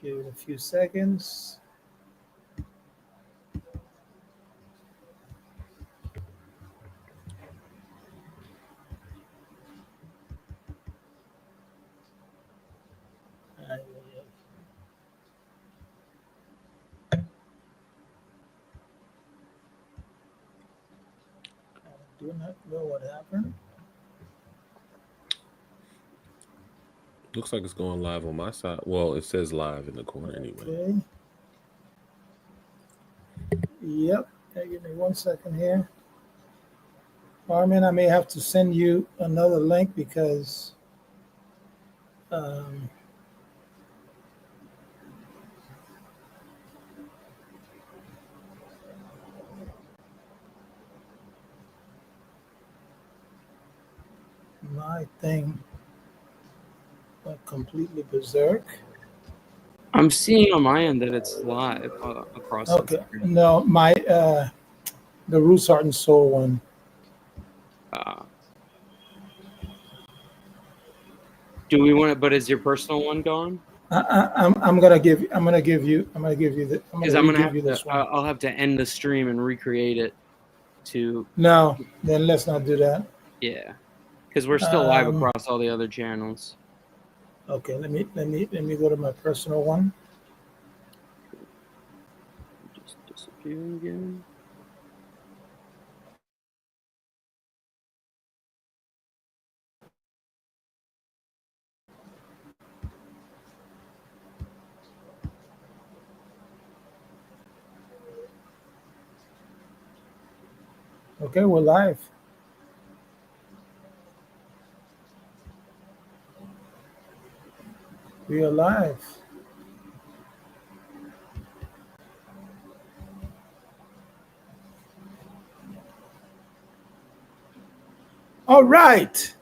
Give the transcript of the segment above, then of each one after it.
Give it a few seconds. I do not know what happened. Looks like it's going live on my side. Well, it says live in the corner anyway. Okay. Yep. Give me 1 second here. Armin, I may have to send you another link because um, my thing went completely berserk. I'm seeing on my end that it's live across Okay. Instagram. No, the Roots, Heart, and Soul one. Do we want it? But is your personal one going? I'm gonna give you the Because I'm gonna have you to. this one. I'll have to end the stream and recreate it. No, then let's not do that. Yeah, because we're still live across all the other channels. Okay, let me go to my personal one. Just disappearing again. Okay, we're live. We are live. All right.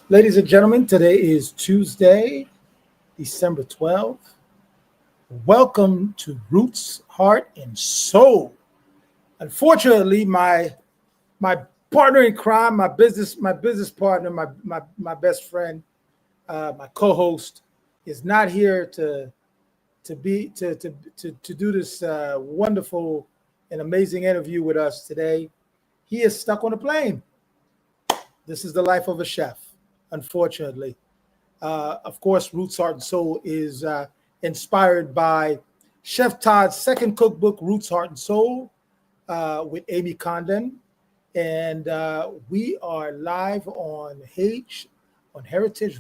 Ladies and gentlemen, today is Tuesday, December 12th. Welcome to Roots, Heart, and Soul. Unfortunately, my partner in crime, my business partner, my best friend, my co-host, is not here to do this wonderful and amazing interview with us today. He is stuck on a plane. This is the life of a chef, unfortunately. Of course, Roots, Heart, and Soul is inspired by Chef Todd's second cookbook, Roots, Heart, and Soul, with Amy Condon. And we are live on Heritage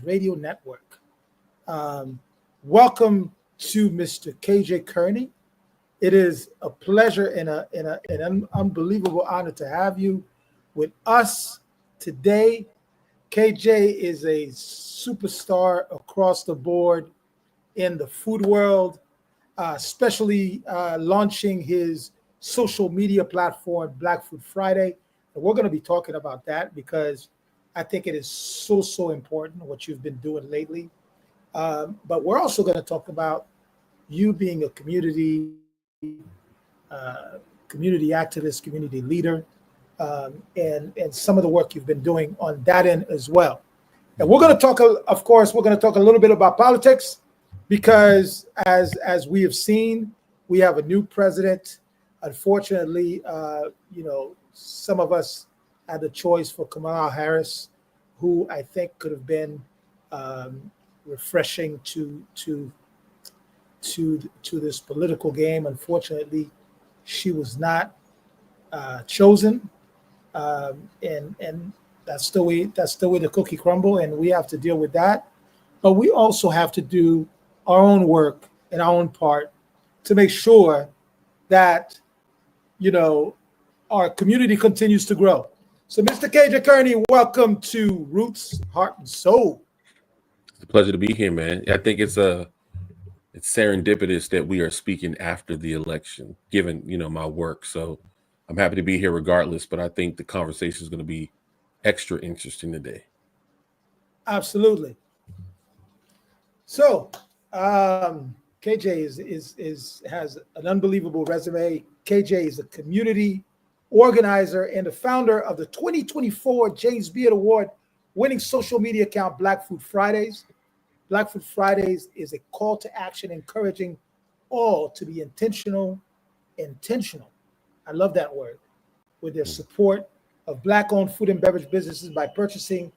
Radio Network. Welcome to Mr. KJ Kearney. It is a pleasure and an unbelievable honor to have you with us today. KJ is a superstar across the board in the food world, especially launching his social media platform, Black Food Friday. And we're going to be talking about that because I think it is so important what you've been doing lately. But we're also going to talk about you being a community activist, community leader, and some of the work you've been doing on that end as well. And we're going to talk, of course, we're going to talk a little bit about politics because as we have seen, we have a new president. Unfortunately, some of us had the choice for Kamala Harris, who I think could have been refreshing to this political game. Unfortunately, she was not chosen, and that's the way the cookie crumble, and we have to deal with that. But we also have to do our own work and our own part to make sure that our community continues to grow. So, Mr. KJ Kearney, welcome to Roots, Heart, and Soul. It's a pleasure to be here, man. I think it's serendipitous that we are speaking after the election, given my work. So I'm happy to be here regardless, but I think the conversation is going to be extra interesting today. Absolutely. So KJ has an unbelievable resume. KJ is a community organizer and the founder of the 2024 James Beard Award winning social media account Black Food Fridays. Black Food Fridays is a call to action encouraging all to be intentional. I love that word, with their support of Black-owned food and beverage businesses by purchasing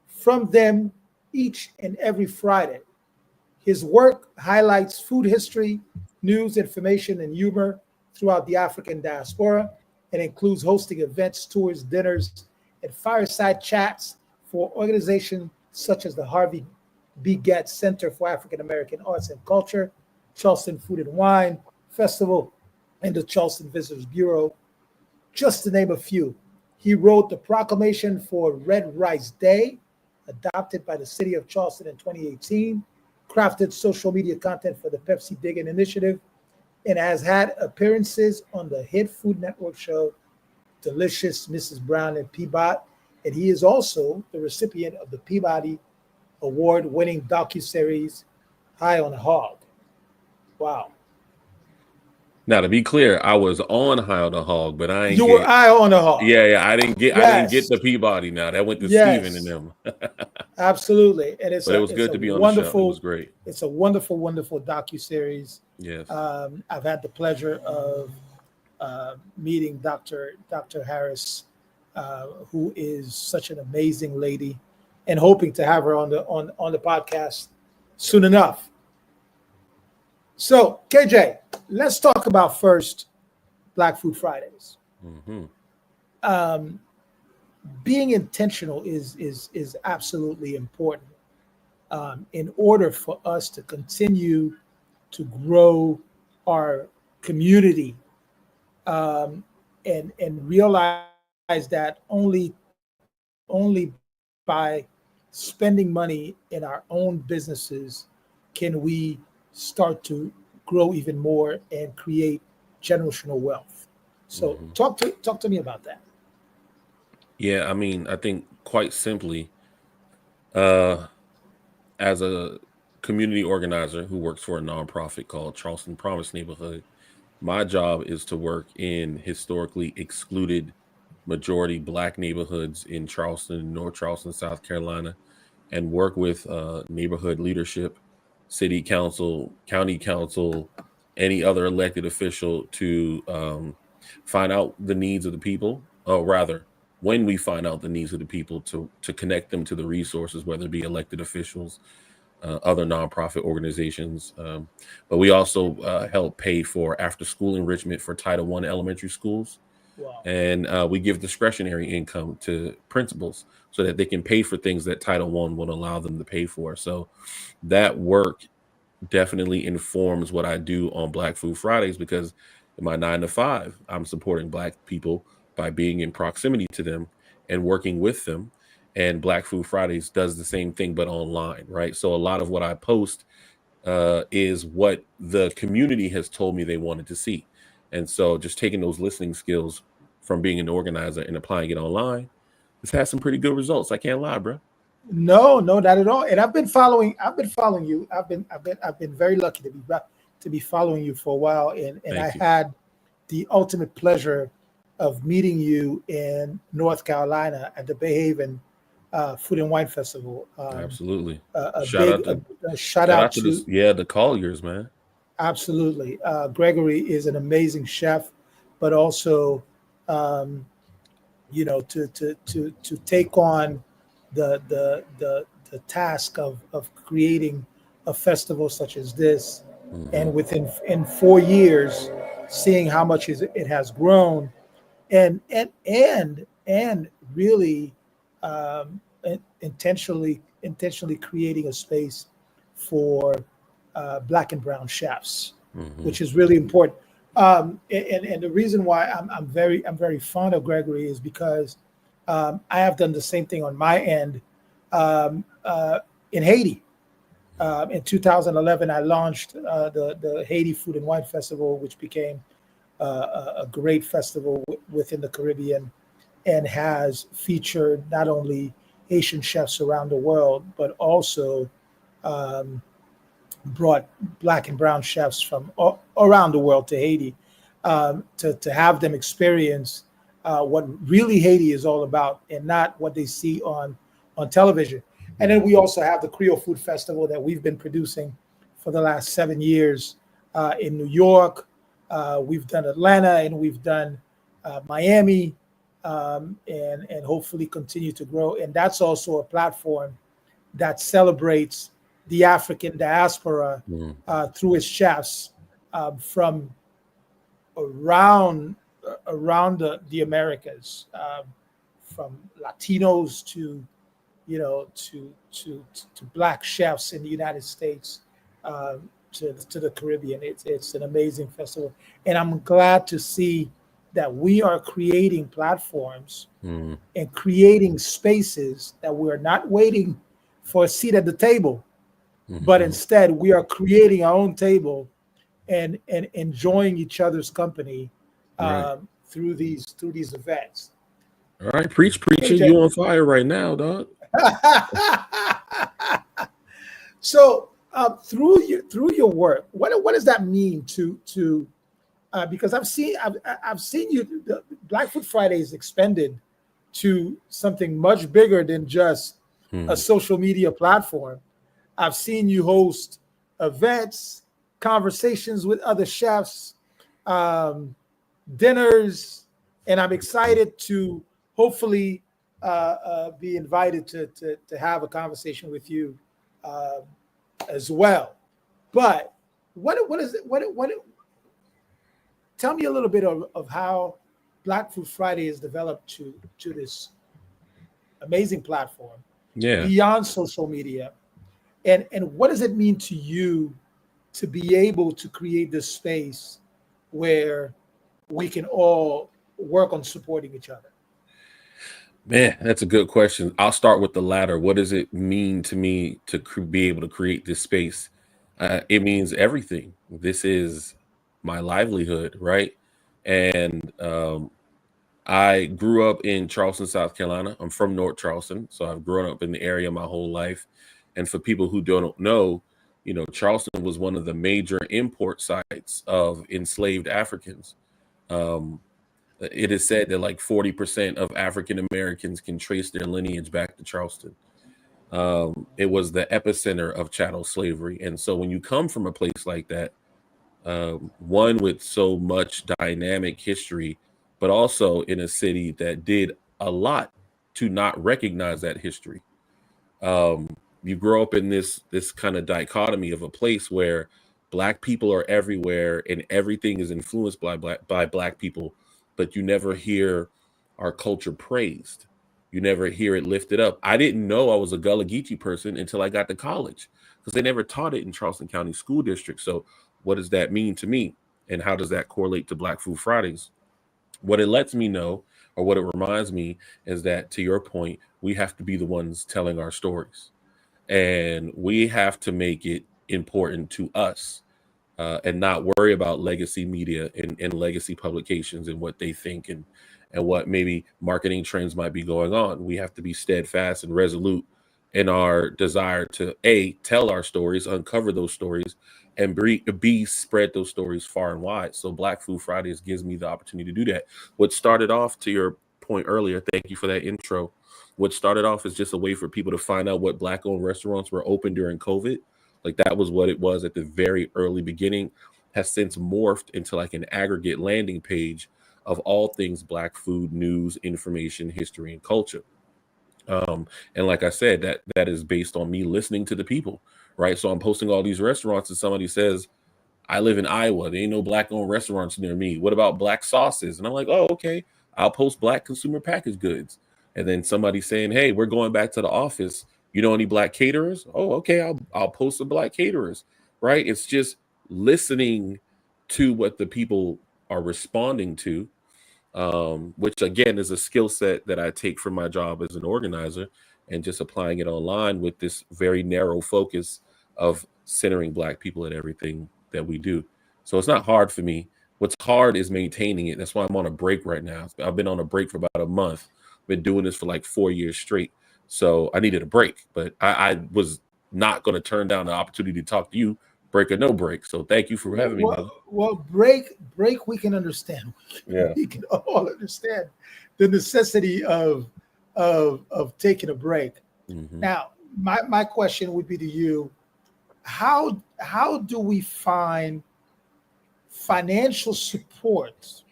from them each and every Friday. His work highlights food history, news, information, and humor throughout the African diaspora and includes hosting events, tours, dinners, and fireside chats for organizations such as the Harvey B. Getz Center for African American Arts and Culture, Charleston Food and Wine Festival, and the Charleston Visitors Bureau, just to name a few. He wrote the proclamation for Red Rice Day, adopted by the city of Charleston in 2018, crafted social media content for the Pepsi Digging Initiative, and has had appearances on the hit Food Network show Delicious Mrs. Brown and Peabody, and he is also the recipient of the Peabody Award-winning docuseries High on a Hog. Wow. Now, to be clear, I was on High on the Hog, but I ain't You were Eye on a Hog. Yeah, I didn't get Yes. the Peabody. Now that went to Yes. Stephan and them. Absolutely, and But it was good to be on the show. It was great. It's a wonderful, wonderful docuseries. Yes. I've had the pleasure of meeting Dr. Harris, who is such an amazing lady, and hoping to have her on the podcast soon enough. So, KJ, let's talk about first Black Food Fridays. Mm-hmm. Being intentional is absolutely important in order for us to continue to grow our community, and realize that only by spending money in our own businesses can we start to grow even more and create generational wealth. So talk to me about that. Yeah, I mean, I think quite simply, as a community organizer who works for a nonprofit called Charleston Promise Neighborhood, my job is to work in historically excluded majority Black neighborhoods in Charleston, North Charleston, South Carolina, and work with neighborhood leadership, city council, county council, any other elected official to find out the needs of the people, or rather, when we find out the needs of the people, to connect them to the resources, whether it be elected officials, other nonprofit organizations. But we also help pay for after-school enrichment for Title I elementary schools. Wow. And we give discretionary income to principals so that they can pay for things that Title I will allow them to pay for. So that work definitely informs what I do on Black Food Fridays, because in my 9 to 5, I'm supporting Black people by being in proximity to them and working with them. And Black Food Fridays does the same thing, but online, right? So a lot of what I post is what the community has told me they wanted to see. And so just taking those listening skills from being an organizer and applying it online, it's had some pretty good results. I can't lie, bro. No, not at all. And I've been following you. I've been very lucky to be following you for a while. And I had the ultimate pleasure of meeting you in North Carolina at the Bay Haven Food and Wine Festival. Absolutely. Shout out to the Colliers, man. Absolutely. Gregory is an amazing chef, but also, to take on the task of creating a festival such as this, and in 4 years, seeing how much it has grown, and really intentionally creating a space for Black and brown chefs, which is really important. And the reason why I'm very fond of Gregory is because I have done the same thing on my end in Haiti. In 2011, I launched the Haiti Food and Wine Festival, which became a great festival within the Caribbean, and has featured not only Haitian chefs around the world, but also brought Black and brown chefs from around the world to Haiti to have them experience what really Haiti is all about, and not what they see on television. And then we also have the Creole Food Festival that we've been producing for the last 7 years in New York. We've done Atlanta and we've done Miami, and hopefully continue to grow. And that's also a platform that celebrates the African diaspora through its chefs from around the Americas, from Latinos to Black chefs in the United States, to the Caribbean. It's an amazing festival, and I'm glad to see that we are creating platforms and creating spaces that we're not waiting for a seat at the table, but instead we are creating our own table and enjoying each other's company through these events. All right, preaching. KJ. You on fire right now, dog. So through your work, what does that mean to because I've seen you, the Black Food Fridays expanded to something much bigger than just a social media platform. I've seen you host events, conversations with other chefs, dinners, and I'm excited to hopefully be invited to have a conversation with you as well. But what is it? Tell me a little bit of how Black Food Friday has developed to this amazing platform beyond social media, and what does it mean to you to be able to create this space where we can all work on supporting each other? Man, that's a good question. I'll start with the latter. What does it mean to me to be able to create this space? It means everything. This is my livelihood, right? And I grew up in Charleston, South Carolina. I'm from North Charleston, so I've grown up in the area my whole life. And for people who don't know, Charleston was one of the major import sites of enslaved Africans. It is said that like 40% of African Americans can trace their lineage back to Charleston. It was the epicenter of chattel slavery. And so when you come from a place like that, one with so much dynamic history, but also in a city that did a lot to not recognize that history. You grow up in this kind of dichotomy of a place where Black people are everywhere and everything is influenced by Black people, but you never hear our culture praised. You never hear it lifted up. I didn't know I was a Gullah Geechee person until I got to college because they never taught it in Charleston County School District. So what does that mean to me? And how does that correlate to Black Food Fridays? What it lets me know, or what it reminds me, is that, to your point, we have to be the ones telling our stories. And we have to make it important to us and not worry about legacy media and legacy publications and what they think and what maybe marketing trends might be going on. We have to be steadfast and resolute in our desire to A, tell our stories, uncover those stories, and B, spread those stories far and wide. So Black Food Fridays gives me the opportunity to do that. What started off, to your point earlier, thank you for that intro. What started off as just a way for people to find out what Black-owned restaurants were open during COVID. Like that was what it was at the very early beginning, has since morphed into like an aggregate landing page of all things Black food, news, information, history, and culture. And like I said, that is based on me listening to the people, right? So I'm posting all these restaurants and somebody says, I live in Iowa. There ain't no Black-owned restaurants near me. What about Black sauces? And I'm like, oh, okay. I'll post Black consumer packaged goods. And then somebody saying, hey, we're going back to the office. You know any Black caterers? Oh, okay. I'll post some Black caterers, right? It's just listening to what the people are responding to, which again is a skill set that I take from my job as an organizer and just applying it online with this very narrow focus of centering Black people in everything that we do. So it's not hard for me. What's hard is maintaining it. That's why I'm on a break right now. I've been on a break for about a month. Been doing this for like 4 years straight. So I needed a break, but I was not going to turn down the opportunity to talk to you, break or no break. So thank you for having me. Well, break, we can understand. Yeah. We can all understand the necessity of taking a break. Mm-hmm. Now, my question would be to you: how do we find financial support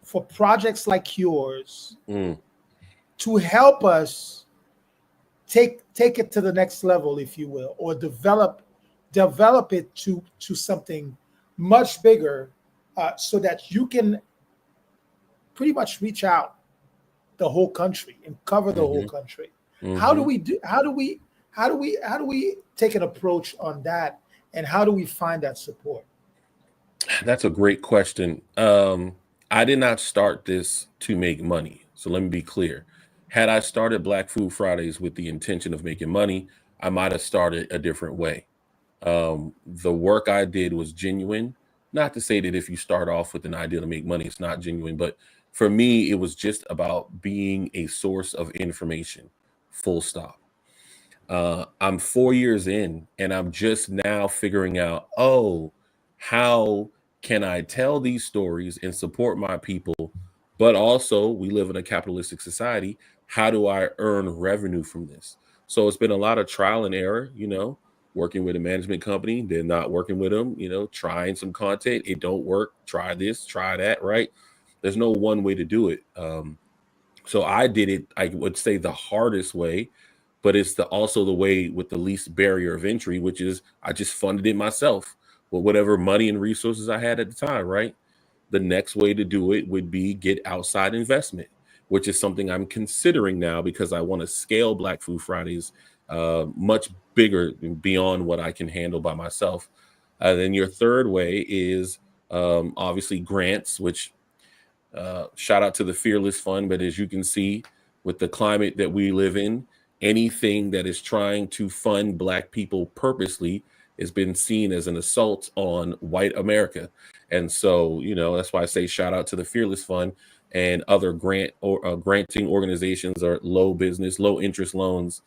for projects like yours Mm, to help us take it to the next level, if you will, or develop it to something much bigger, so that you can pretty much reach out the whole country and cover the whole hmm country. How do hmm we do? How do we take an approach on that, and how do we find that support? That's a great question. I did not start this to make money. So let me be clear. Had I started Black Food Fridays with the intention of making money, I might have started a different way. The work I did was genuine. Not to say that if you start off with an idea to make money, it's not genuine, but for me, it was just about being a source of information, full stop. I'm 4 years in and I'm just now figuring out, oh, how can I tell these stories and support my people? But also, we live in a capitalistic society. How do I earn revenue from this? So it's been a lot of trial and error, working with a management company, then not working with them, trying some content. It don't work. Try this, try that, right? There's no one way to do it. So I did it, I would say the hardest way, but it's also the way with the least barrier of entry, which is I just funded it myself with whatever money and resources I had at the time, right? The next way to do it would be get outside investment, which is something I'm considering now because I want to scale Black Food Fridays much bigger and beyond what I can handle by myself. Then your third way is obviously grants, which shout out to the Fearless Fund. But as you can see, with the climate that we live in, anything that is trying to fund Black people purposely has been seen as an assault on white America. And so, that's why I say shout out to the Fearless Fund and other granting organizations or low interest loans,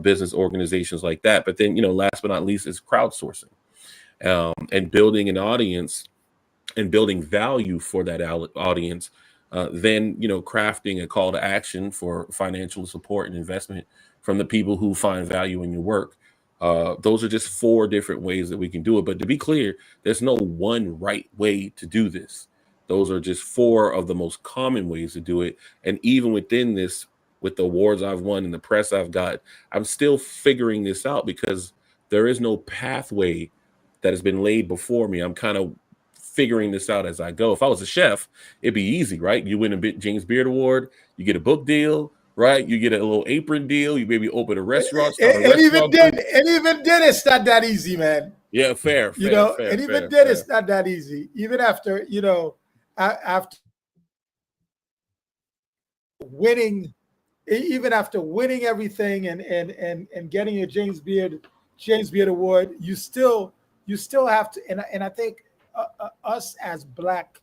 business organizations like that. But then, last but not least is crowdsourcing and building an audience and building value for that audience, then crafting a call to action for financial support and investment from the people who find value in your work. Those are just four different ways that we can do it. But to be clear, there's no one right way to do this. Those are just four of the most common ways to do it. And even within this, with the awards I've won and the press I've got, I'm still figuring this out because there is no pathway that has been laid before me. I'm kind of figuring this out as I go. If I was a chef, it'd be easy, right? You win a James Beard Award, you get a book deal, right? You get a little apron deal. You maybe open a restaurant, start a restaurant group. And even then, it's not that easy, man. Yeah, fair. And even then, it's not that easy. Even after after winning, even after winning everything and getting a James Beard Award, you still have to. And I think us as Black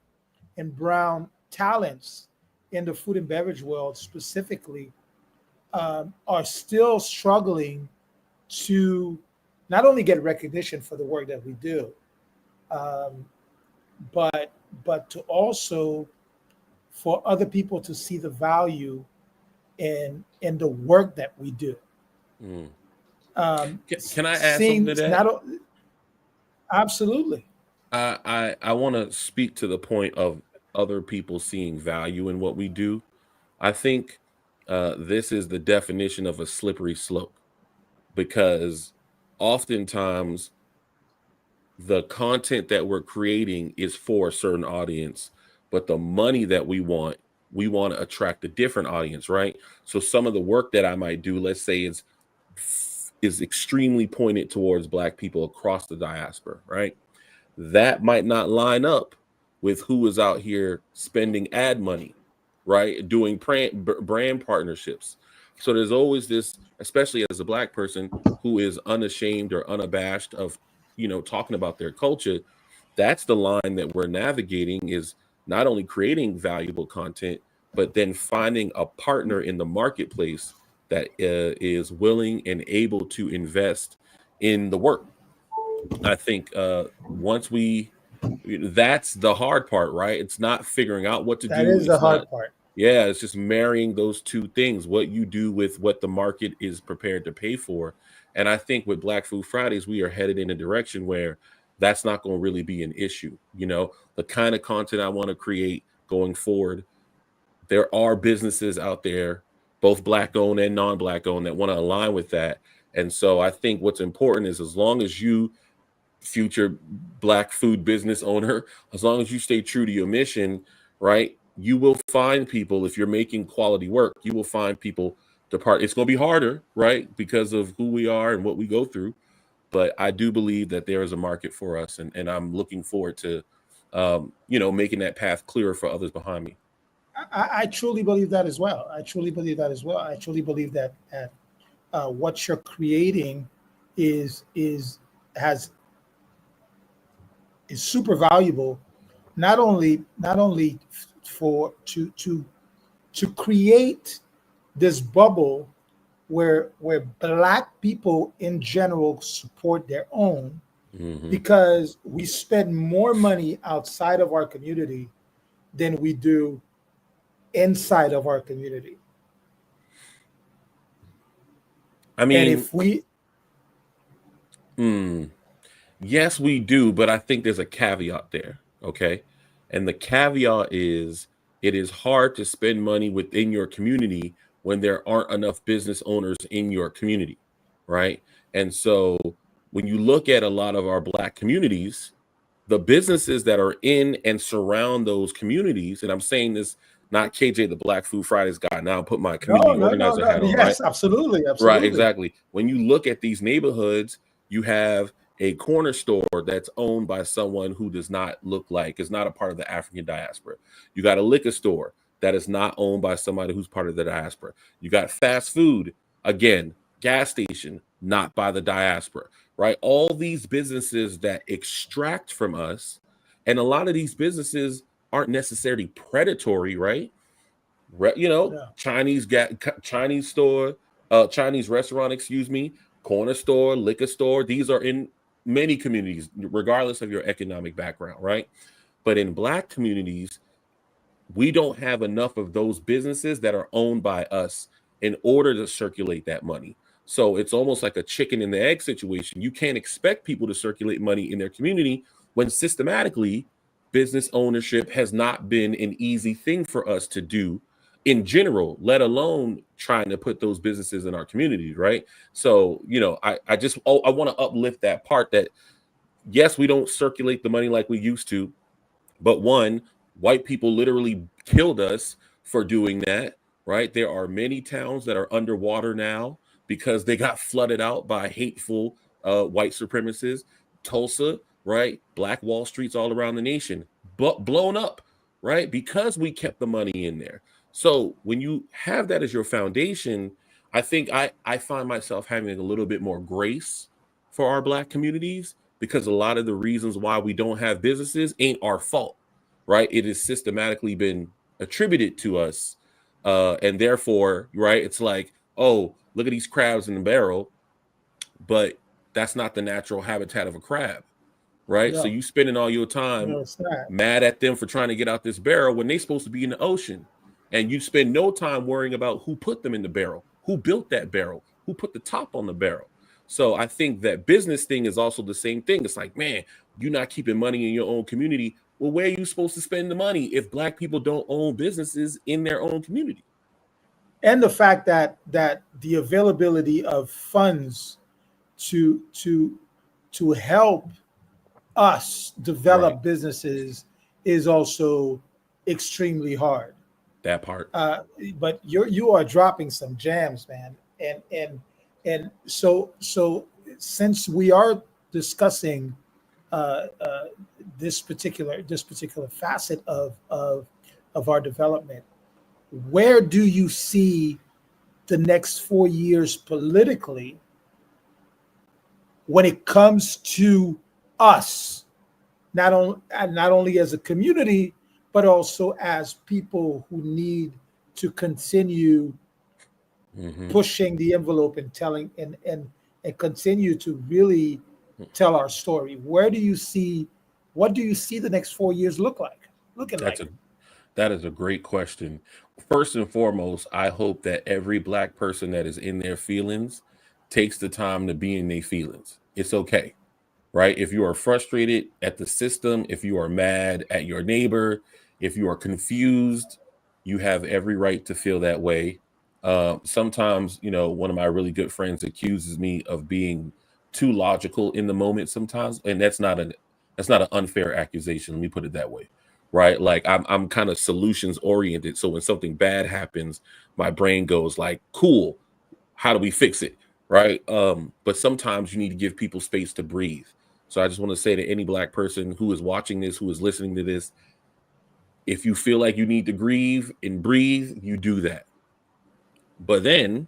and brown talents in the food and beverage world specifically, are still struggling to not only get recognition for the work that we do, um, but to also for other people to see the value in the work that we do. Mm. Um, Can I add something seeing to that? not absolutely. I want to speak to the point of other people seeing value in what we do. I think this is the definition of a slippery slope because oftentimes the content that we're creating is for a certain audience, but the money that we want to attract a different audience, right? So some of the work that I might do, let's say is extremely pointed towards Black people across the diaspora, right? That might not line up with who is out here spending ad money, right? Doing brand partnerships. So there's always this, especially as a Black person who is unashamed or unabashed of, talking about their culture. That's the line that we're navigating is not only creating valuable content, but then finding a partner in the marketplace that is willing and able to invest in the work. I think once that's the hard part, right? It's not figuring out what to That do. is the It's not hard part. Yeah, it's just marrying those two things, what you do with what the market is prepared to pay for. And I think with Black Food Fridays, we are headed in a direction where that's not going to really be an issue. You know, the kind of content I want to create going forward, there are businesses out there, both Black owned and non-Black owned, that want to align with that. And so I think what's important is, as long as you, future Black food business owner, as long as you stay true to your mission, right, you will find people. If you're making quality work, you will find people to part. It's going to be harder, right, because of who we are and what we go through. But I do believe that there is a market for us, and I'm looking forward to, making that path clearer for others behind me. I truly believe that as well. I truly believe that as well. I truly believe that what you're creating is has is super valuable, not only for to create this bubble where Black people in general support their own, Hmm. because we spend more money outside of our community than we do inside of our community. I And mean, if we mm, yes, we do, but I think there's a caveat there. Okay. And the caveat is, it is hard to spend money within your community when there aren't enough business owners in your community. Right. And so when you look at a lot of our Black communities, the businesses that are in and surround those communities, and I'm saying this not KJ, the Black Food Fridays guy, now I'll put my no, community no, no, organizer no. hat on, right? Yes, absolutely, Right, absolutely. exactly. When you look at these neighborhoods, you have a corner store that's owned by someone who does not look like, is not a part of the African diaspora. You got a liquor store that is not owned by somebody who's part of the diaspora. You got fast food, again, gas station, not by the diaspora, right? All these businesses that extract from us, and a lot of these businesses aren't necessarily predatory, right? Yeah. Chinese store, Chinese restaurant, excuse me, corner store, liquor store. These are in many communities, regardless of your economic background, right? But in Black communities, we don't have enough of those businesses that are owned by us in order to circulate that money. So it's almost like a chicken and the egg situation. You can't expect people to circulate money in their community when systematically business ownership has not been an easy thing for us to do in general, let alone trying to put those businesses in our communities, right? So, I want to uplift that part, that yes, we don't circulate the money like we used to, but one, white people literally killed us for doing that, right? There are many towns that are underwater now because they got flooded out by hateful white supremacists. Tulsa, right? Black Wall Streets all around the nation, but blown up, right? Because we kept the money in there. So when you have that as your foundation, I think I find myself having a little bit more grace for our Black communities, because a lot of the reasons why we don't have businesses ain't our fault, right? It has systematically been attributed to us. And therefore, right, it's like, oh, look at these crabs in the barrel, but that's not the natural habitat of a crab, right? So No, you spending all your time no, it's not. mad at them for trying to get out this barrel when they're supposed to be in the ocean. And you spend no time worrying about who put them in the barrel, who built that barrel, who put the top on the barrel. So I think that business thing is also the same thing. It's like, man, you're not keeping money in your own community. Well, where are you supposed to spend the money if Black people don't own businesses in their own community? And the fact that the availability of funds to to to help us Right. develop businesses is also extremely hard. That part. Uh, but you are dropping some jams, man. And since we are discussing this particular facet of our development, where do you see the next 4 years politically when it comes to us, not only as a community, but also as people who need to continue Hmm. pushing the envelope and telling and continue to really tell our story? What do you see the next 4 years looking That's a like? That is a great question. First and foremost, I hope that every black person that is in their feelings takes the time to be in their feelings. It's okay, right? If you are frustrated at the system, if you are mad at your neighbor, if you are confused, you have every right to feel that way. Sometimes, one of my really good friends accuses me of being too logical in the moment sometimes, and that's not an unfair accusation. Let me put it that way, right? Like I'm kind of solutions oriented. So when something bad happens, my brain goes like, "Cool, how do we fix it?" Right? But sometimes you need to give people space to breathe. So I just want to say to any black person who is watching this, who is listening to this, if you feel like you need to grieve and breathe, you do that. But then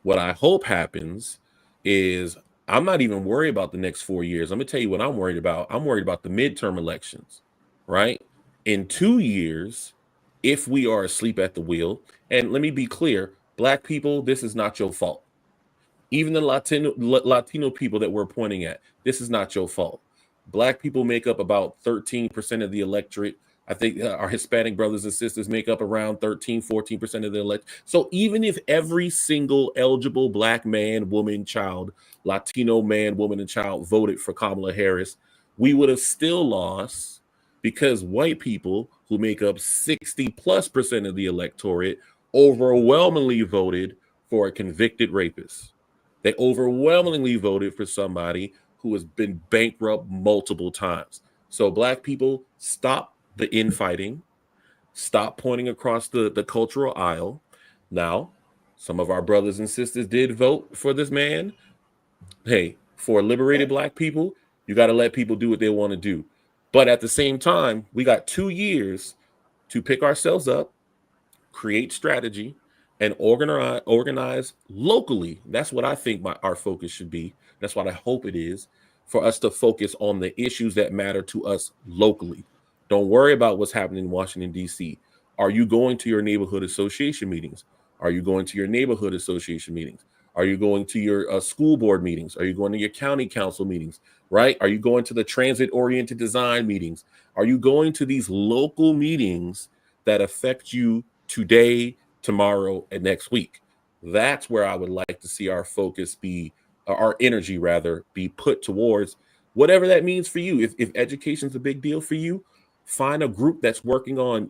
what I hope happens is I'm not even worried about the next 4 years. I'm gonna tell you what I'm worried about. I'm worried about the midterm elections, right? In 2 years, if we are asleep at the wheel, and let me be clear, black people, this is not your fault. Even the Latino people that we're pointing at, this is not your fault. Black people make up about 13% of the electorate. I think our Hispanic brothers and sisters make up around 13, 14% of the electorate. So even if every single eligible black man, woman, child, Latino man, woman, and child voted for Kamala Harris, we would have still lost because white people who make up 60+% of the electorate overwhelmingly voted for a convicted rapist. They overwhelmingly voted for somebody who has been bankrupt multiple times. So, black people, stop the infighting, stop pointing across the cultural aisle. Now, some of our brothers and sisters did vote for this man. Hey, for liberated black people, you got to let people do what they want to do. But at the same time, we got 2 years to pick ourselves up, create strategy, and organize locally. That's what I think our focus should be. That's what I hope it is, for us to focus on the issues that matter to us locally. Don't worry about what's happening in Washington, D.C. Are you going to your neighborhood association meetings? Are you going to your neighborhood association meetings? Are you going to your school board meetings? Are you going to your county council meetings? Right? Are you going to the transit oriented design meetings? Are you going to these local meetings that affect you today, tomorrow, and next week? That's where I would like to see our focus be, our energy rather, be put towards whatever that means for you. If education is a big deal for you, find a group that's working on,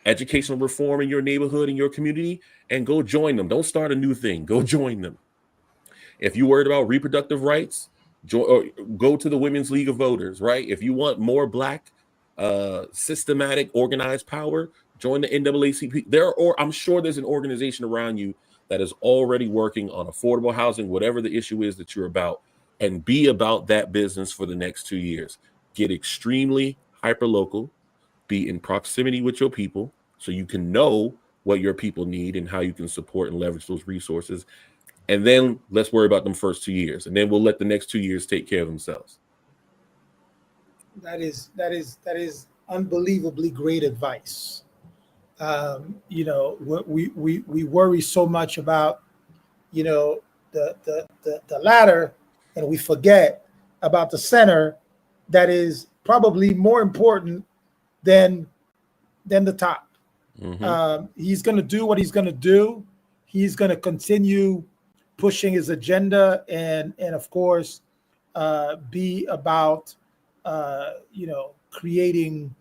educational reform in your neighborhood, in your community, and go join them. Don't start a new thing. Go join them. If you're worried about reproductive rights, go to the Women's League of Voters, right? If you want more black, systematic, organized power, join the NAACP. I'm sure there's an organization around you that is already working on affordable housing, whatever the issue is that you're about, and be about that business for the next 2 years. Get extremely hyper local, be in proximity with your people so you can know what your people need and how you can support and leverage those resources. And then let's worry about them first 2 years, and then we'll let the next 2 years take care of themselves. That is unbelievably great advice. We worry so much about you know the ladder, and we forget about the center, that is probably more important than the top. Mm-hmm. He's going to do what he's going to do. He's going to continue pushing his agenda, and of course, be about creating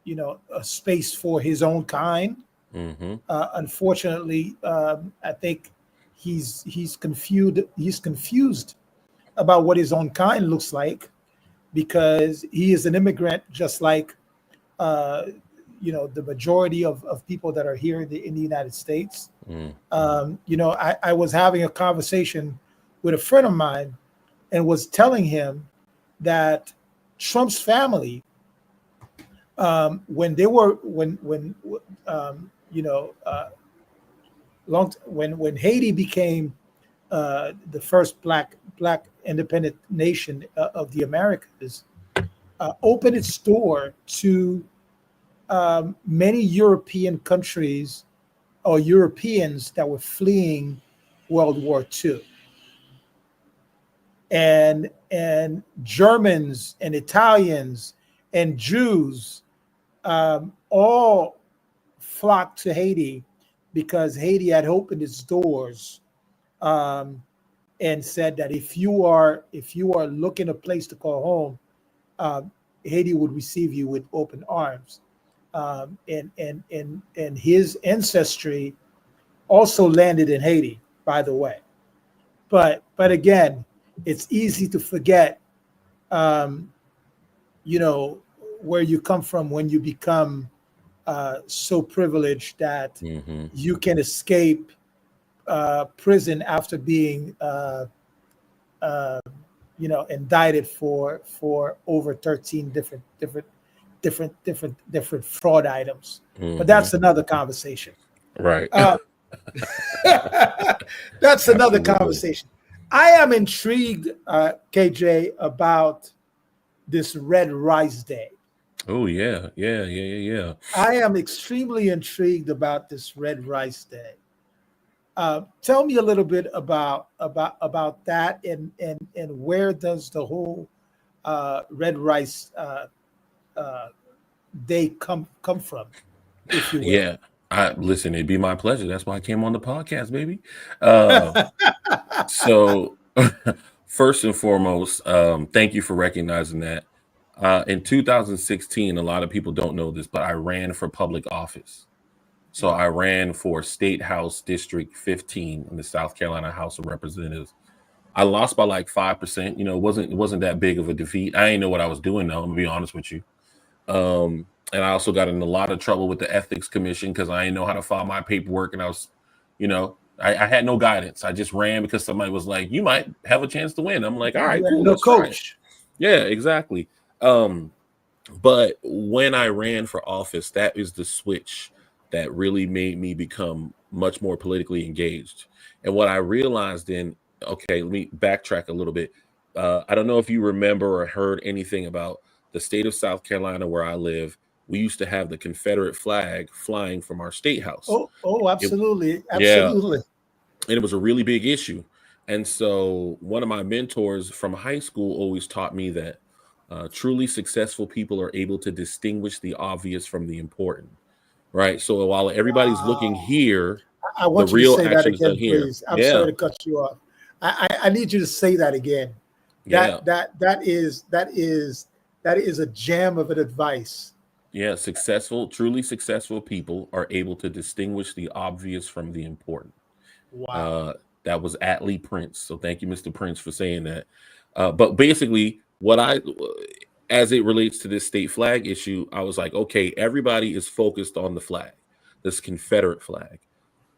a space for his own kind. Mm-hmm. Unfortunately, I think he's confused. He's confused about what his own kind looks like, because he is an immigrant, just like uh, the majority of people that are here in the United States. Mm. I was having a conversation with a friend of mine and was telling him that Trump's family, when they were um, you know uh, when Haiti became the first black independent nation of the Americas, opened its door to many European countries, or Europeans that were fleeing World War II, and Germans and Italians and Jews, all flocked to Haiti because Haiti had opened its doors, and said that if you are looking a place to call home, Haiti would receive you with open arms. And his ancestry also landed in Haiti, by the way. But again, it's easy to forget, um, where you come from when you become so privileged that Hmm. you can escape prison after being indicted for over 13 different fraud items. But Hmm. that's another conversation. Right. Uh, that's another Absolutely. conversation. I am intrigued, KJ, about this Red Rice Day. Oh yeah, yeah, yeah, yeah, yeah. I am extremely intrigued about this Red Rice Day. Tell me a little bit about that, and where does the whole Red Rice uh, Day come from, if you will? Yeah. I listen, it'd be my pleasure. That's why I came on the podcast, baby. Uh so first and foremost, thank you for recognizing that. In 2016, a lot of people don't know this, but I ran for public office. So I Wow. ran for State House District 15 in the South Carolina House of Representatives. I lost by like 5%. It wasn't that big of a defeat. I didn't know what I was doing though, I'm gonna be honest with you. And I also got in a lot of trouble with the ethics commission because I didn't know how to file my paperwork, and I had no guidance. I just ran because somebody was like, "You might have a chance to win." I'm like, "All right, You had cool, no let's try it." coach. Yeah, exactly. Um, but when I ran for office, that is the switch that really made me become much more politically engaged. And what I realized then, okay, let me backtrack a little bit. I don't know if you remember or heard anything about the state of South Carolina where I live. We used to have the Confederate flag flying from our state house. Oh, It, absolutely, yeah, absolutely. and it was a really big issue. And so one of my mentors from high school always taught me that truly successful people are able to distinguish the obvious from the important, right? So while everybody's looking Wow. here, I the want you to real say that action is done again, here. please. I'm sorry Yeah, to cut you off. I need you to say that again. yeah, That is a gem of an advice. yeah. Truly successful people are able to distinguish the obvious from the important. Wow. Uh, that was Atlee Prince. So thank you, Mr. Prince, for saying that. But basically, as it relates to this state flag issue, I was like, okay, everybody is focused on the flag, this Confederate flag.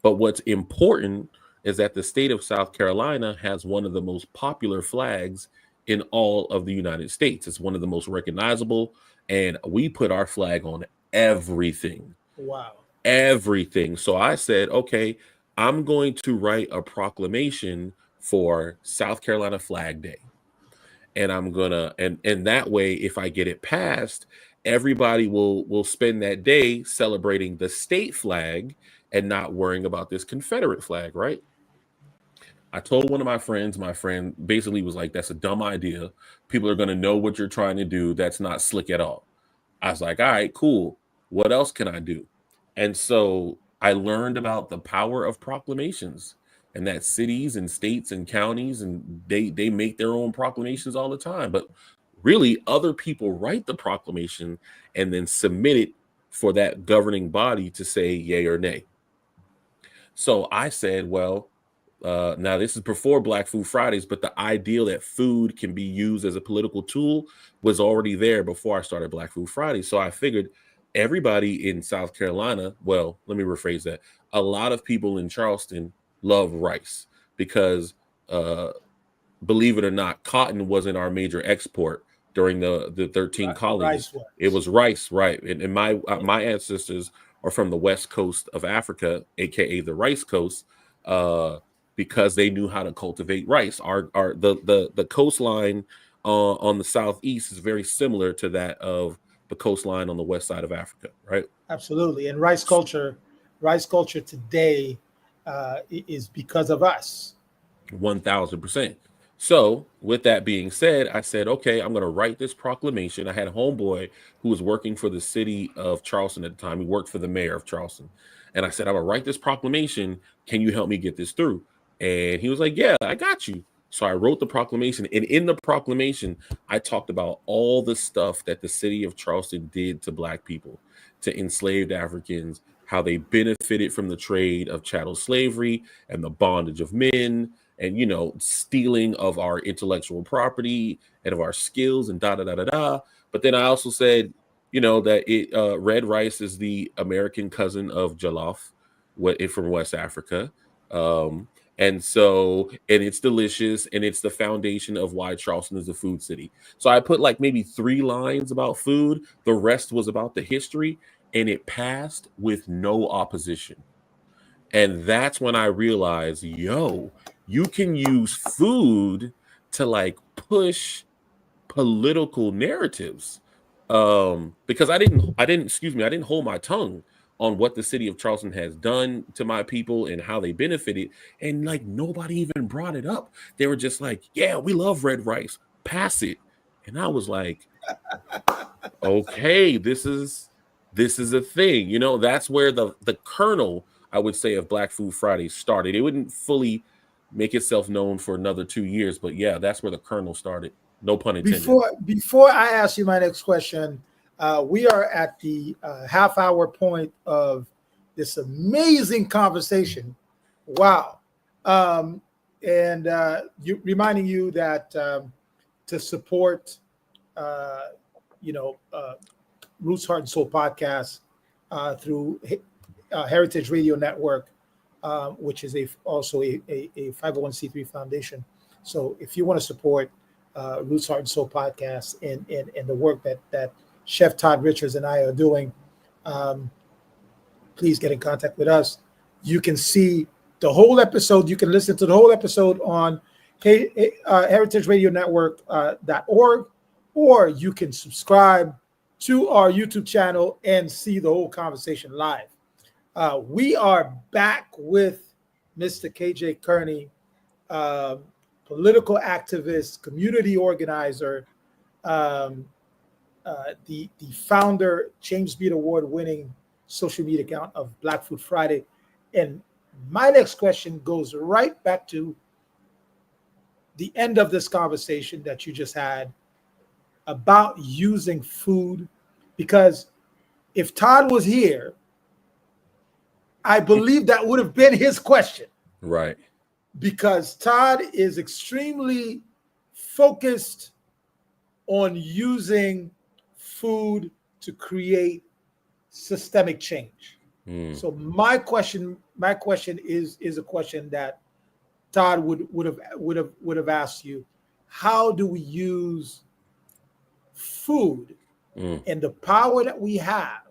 But what's important is that the state of South Carolina has one of the most popular flags in all of the United States. It's one of the most recognizable, and we put our flag on everything, Wow. everything. So I said, okay, I'm going to write a proclamation for South Carolina Flag Day. And I'm gonna and that way, if I get it passed, everybody will spend that day celebrating the state flag and not worrying about this Confederate flag, right? I told one of my friends, my friend basically was like, that's a dumb idea. People are gonna know what you're trying to do. That's not slick at all. I was like, all right, cool. What else can I do? And so I learned about the power of proclamations, and that cities and states and counties and they make their own proclamations all the time. But really, other people write the proclamation and then submit it for that governing body to say yay or nay. So I said, well, now this is before Black Food Fridays, but the ideal that food can be used as a political tool was already there before I started Black Food Fridays. So I figured everybody in South Carolina, well, let me rephrase that. A lot of people in Charleston love rice because, uh, believe it or not, cotton wasn't our major export during the 13 colonies. Rice It was. was rice, right? And my ancestors are from the west coast of Africa, aka the rice coast, uh, because they knew how to cultivate rice. Our the coastline on the southeast is very similar to that of the coastline on the west side of Africa, right? Absolutely. And rice culture today is because of us. 1000%. So, with that being said, I said, okay, I'm going to write this proclamation. I had a homeboy who was working for the city of Charleston at the time. He worked for the mayor of Charleston. And I said, I'm going to write this proclamation. Can you help me get this through? And he was like, yeah, I got you. So I wrote the proclamation. And in the proclamation, I talked about all the stuff that the city of Charleston did to Black people, to enslaved Africans, how they benefited from the trade of chattel slavery and the bondage of men, and stealing of our intellectual property and of our skills and da da da da da. But then I also said, that red rice is the American cousin of jollof, from West Africa. Um, and it's delicious, and it's the foundation of why Charleston is a food city. So I put like maybe 3 lines about food. The rest was about the history, and it passed with no opposition. And that's when I realized, you can use food to like push political narratives. Because I didn't hold my tongue on what the city of Charleston has done to my people and how they benefited. And like nobody even brought it up. They were just like, yeah, we love red rice. Pass it. And I was like, okay, this is a thing. That's where the kernel, I would say, of Black Food Friday started. It wouldn't fully make itself known for another 2 years, but yeah, that's where the kernel started. No pun intended. Before I ask you my next question, we are at the half-hour point of this amazing conversation. Wow. And reminding you that to support, Roots, Heart, and Soul podcast through Heritage Radio Network, which is also a 501c3 foundation. So if you want to support Roots, Heart, and Soul podcast and the work that Chef Todd Richards and I are doing, please get in contact with us. You can see the whole episode. You can listen to the whole episode on heritageradionetwork.org, or you can subscribe to our YouTube channel and see the whole conversation live. We are back with Mr. KJ Kearney, political activist, community organizer, the founder, James Beard Award-winning social media account of Black Food Friday. And my next question goes right back to the end of this conversation that you just had about using food, because if Todd was here, I believe that would have been his question. Right. Because Todd is extremely focused on using food to create systemic change. So my question is a question that Todd would have asked you. How do we use food and the power that we have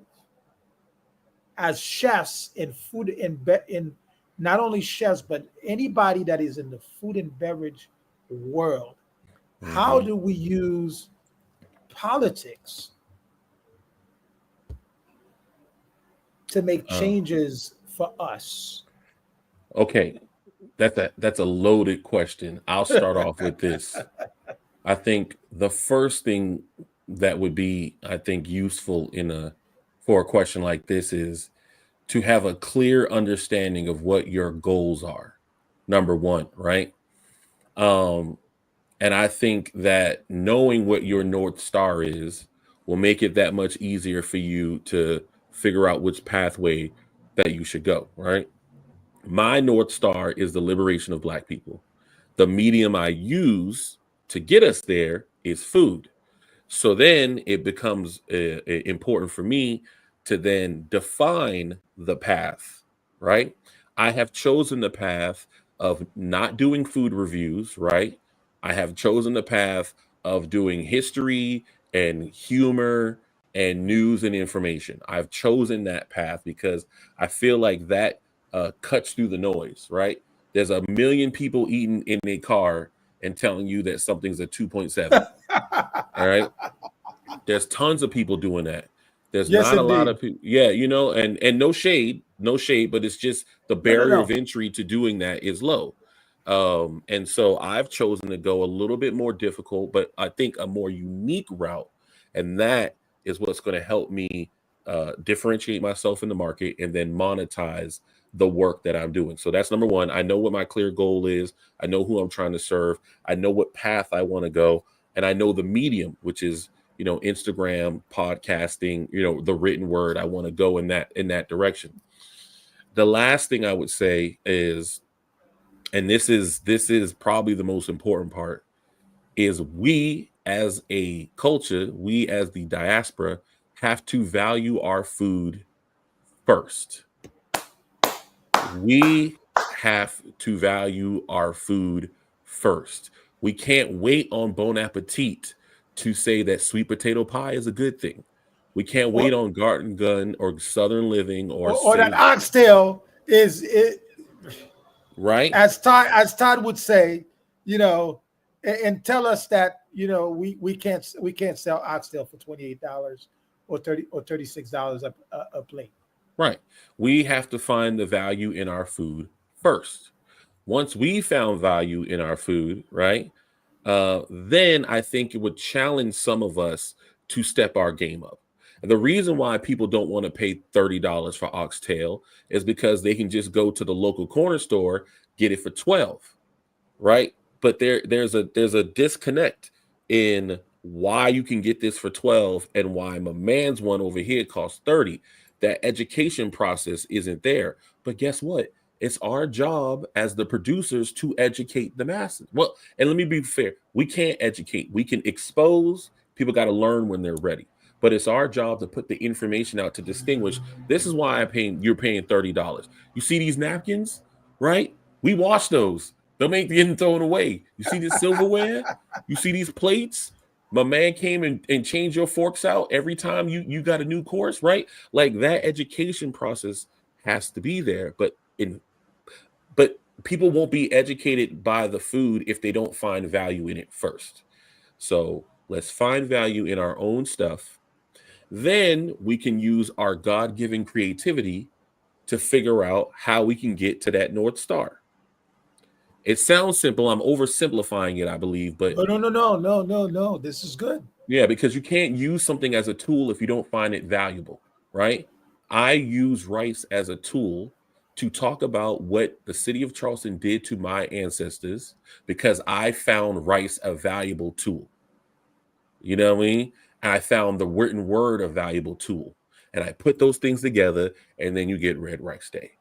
as chefs in food in not only chefs, but anybody that is in the food and beverage world? How do we use politics to make changes for us? Okay, that's a loaded question. I'll start off with this. I think the first thing that would be, I think, useful for a question like this is to have a clear understanding of what your goals are. Number one, right? And I think that knowing what your North Star is will make it that much easier for you to figure out which pathway that you should go, right? My North Star is the liberation of Black people. The medium I use to get us there is food. So then it becomes important for me to then define the path, right? I have chosen the path of not doing food reviews, right? I have chosen the path of doing history and humor and news and information. I've chosen that path because I feel like that cuts through the noise, right? There's a million people eating in a car and telling you that something's a 2.7. All right. There's tons of people doing that. There's not a lot of people. Yeah, and no shade, but it's just the barrier of entry to doing that is low. And so I've chosen to go a little bit more difficult, but I think a more unique route. And that is what's going to help me differentiate myself in the market and then monetize the work that I'm doing. So that's number one. I know what my clear goal is. I know who I'm trying to serve. I know what path I want to go. And I know the medium, which is, Instagram, podcasting, the written word. I want to go in that direction. The last thing I would say is, and this is probably the most important part, is we as a culture, we as the diaspora have to value our food first. We have to value our food first. We can't wait on Bon Appetit to say that sweet potato pie is a good thing. We can't or, wait on Garden Gun or Southern Living or or that Save, oxtail is it, right? as Todd would say, and tell us that we can't sell oxtail for $28 or $36 a plate. Right. We have to find the value in our food first. Once we found value in our food, right, then I think it would challenge some of us to step our game up. And the reason why people don't want to pay $30 for oxtail is because they can just go to the local corner store, get it for 12, right? But there's a disconnect in why you can get this for 12 and why my man's one over here costs 30. That education process isn't there. But guess what? It's our job as the producers to educate the masses. Well, and let me be fair. We can't educate. We can expose. People got to learn when they're ready. But it's our job to put the information out to distinguish. This is why you're paying $30. You see these napkins, right? We wash those. They'll make getting thrown away. You see this silverware? You see these plates? My man came and changed your forks out every time you got a new course, right? Like that education process has to be there. But people won't be educated by the food if they don't find value in it first. So let's find value in our own stuff. Then we can use our God-given creativity to figure out how we can get to that North Star. It sounds simple. I'm oversimplifying it, I believe, but No. This is good. yeah, because you can't use something as a tool if you don't find it valuable, right? I use rice as a tool to talk about what the city of Charleston did to my ancestors because I found rice a valuable tool. You know what I mean? And I found the written word a valuable tool. And I put those things together, and then you get Red Rice Day,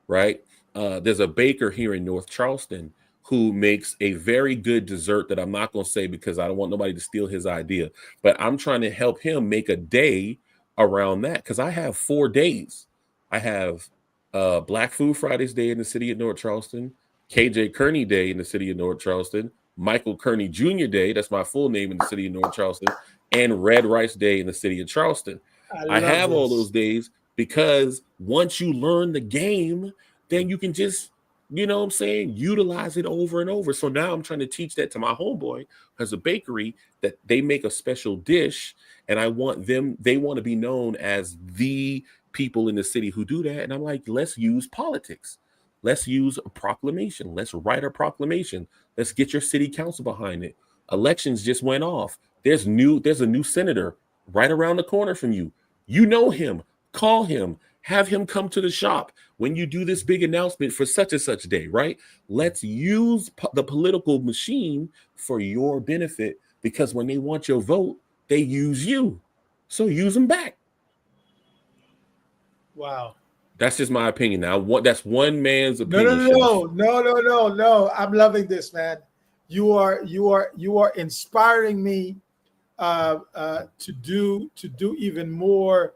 right? There's a baker here in North Charleston who makes a very good dessert that I'm not going to say because I don't want nobody to steal his idea. But I'm trying to help him make a day around that because I have 4 days. I have Black Food Fridays Day in the city of North Charleston, KJ Kearney Day in the city of North Charleston, Michael Kearney Jr. Day, that's my full name in the city of North Charleston, and Red Rice Day in the city of Charleston. I love have all this. those days because once you learn the game, then you can just, utilize it over and over. So now I'm trying to teach that to my homeboy as a bakery that they make a special dish and they want to be known as the people in the city who do that. And I'm like, let's use politics. Let's use a proclamation. Let's write a proclamation. Let's get your city council behind it. Elections just went off. There's a new senator right around the corner from you. You know him. Call him. Have him come to the shop when you do this big announcement for such and such day, right? Let's use the political machine for your benefit because when they want your vote, they use you. So use them back. Wow. That's just my opinion. Now, that's one man's opinion. No. I'm loving this, man. You are inspiring me to do even more.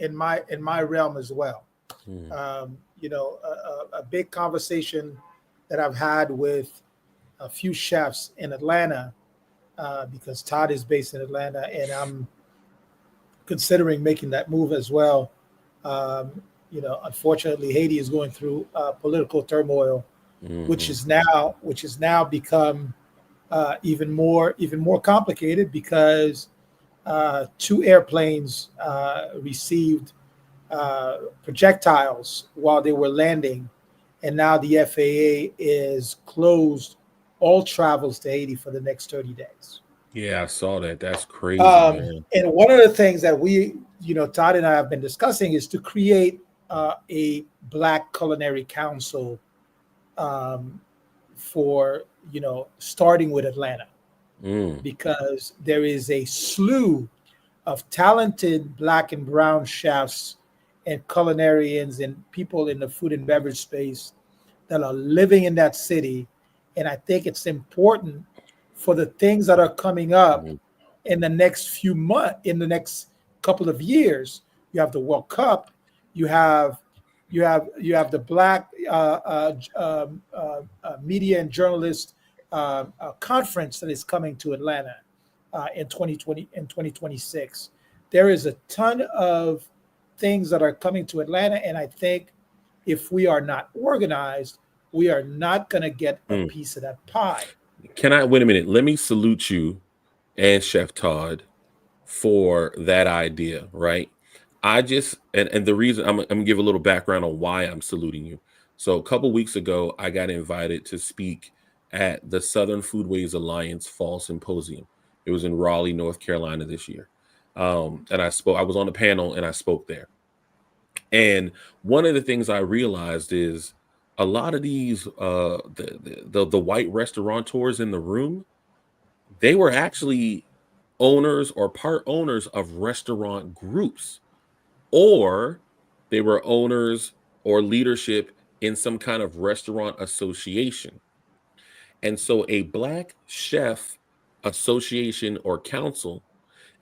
In my realm as well. A big conversation that I've had with a few chefs in Atlanta because Todd is based in Atlanta, and I'm considering making that move as well. Unfortunately, Haiti is going through political turmoil, which is now become even more complicated because 2 airplanes received projectiles while they were landing, and now the FAA is closed all travels to Haiti for the next 30 days. Yeah, I saw that. That's crazy, man. And one of the things that Todd and I have been discussing is to create a Black Culinary Council um, for, starting with Atlanta, Mm. because there is a slew of talented Black and brown chefs and culinarians and people in the food and beverage space that are living in that city. And I think it's important for the things that are coming up Mhm. in the next few months, in the next couple of years. You have the World Cup, you have the Black Media and Journalist conference that is coming to Atlanta in 2020 and 2026. There is a ton of things that are coming to Atlanta, and I think if we are not organized, we are not going to get a Mm. piece of that pie. Can I wait a minute? Let me salute you and Chef Todd for that idea, right? I just and the reason I'm gonna give a little background on why I'm saluting you. So a couple weeks ago, I got invited to speak at the Southern Foodways Alliance Fall Symposium. It was in Raleigh, North Carolina this year. And I was on the panel and I spoke there. And one of the things I realized is a lot of these the white restaurateurs in the room, they were actually owners or part owners of restaurant groups, or they were owners or leadership in some kind of restaurant association. And so a Black chef association or council,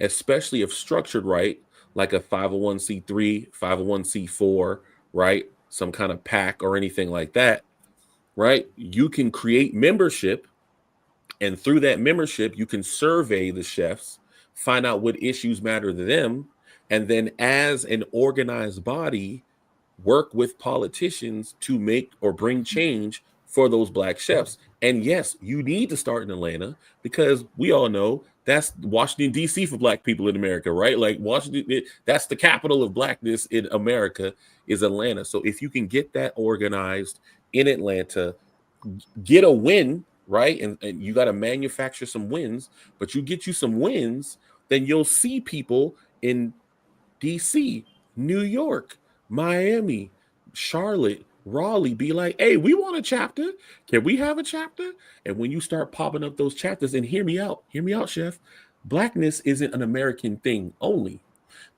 especially if structured right, like a 501c3, 501c4, right? Some kind of pack or anything like that, right? You can create membership, and through that membership, you can survey the chefs, find out what issues matter to them, and then as an organized body, work with politicians to make or bring change for those Black chefs. And yes, you need to start in Atlanta because we all know that's Washington, D.C. for Black people in America, right? Like Washington, that's the capital of Blackness in America is Atlanta. So if you can get that organized in Atlanta, get a win, right? And you got to manufacture some wins, but you get you some wins, then you'll see people in DC, New York, Miami, Charlotte, Raleigh be like, hey, we want a chapter. Can we have a chapter? And when you start popping up those chapters, and hear me out, chef. Blackness isn't an American thing only.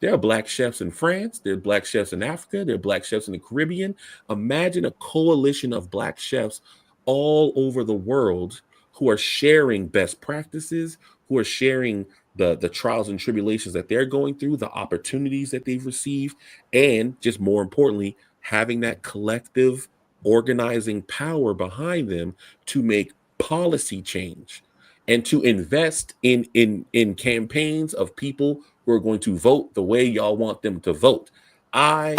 There are Black chefs in France. There are Black chefs in Africa. There are Black chefs in the Caribbean. Imagine a coalition of Black chefs all over the world who are sharing best practices, who are sharing the trials and tribulations that they're going through, the opportunities that they've received, and just more importantly, having that collective organizing power behind them to make policy change and to invest in campaigns of people who are going to vote the way y'all want them to vote. I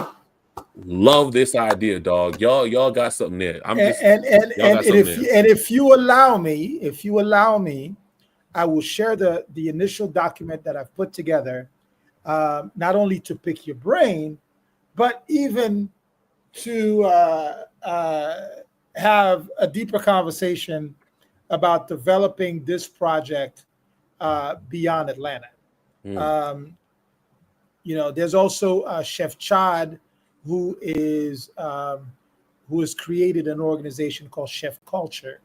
love this idea, dog. Y'all got something there. Y'all got something there. If you allow me, I will share the initial document that I've put together, not only to pick your brain, but even to have a deeper conversation about developing this project beyond Atlanta. Mm, Um, there's also Chef Chad, who has created an organization called Chef Culture,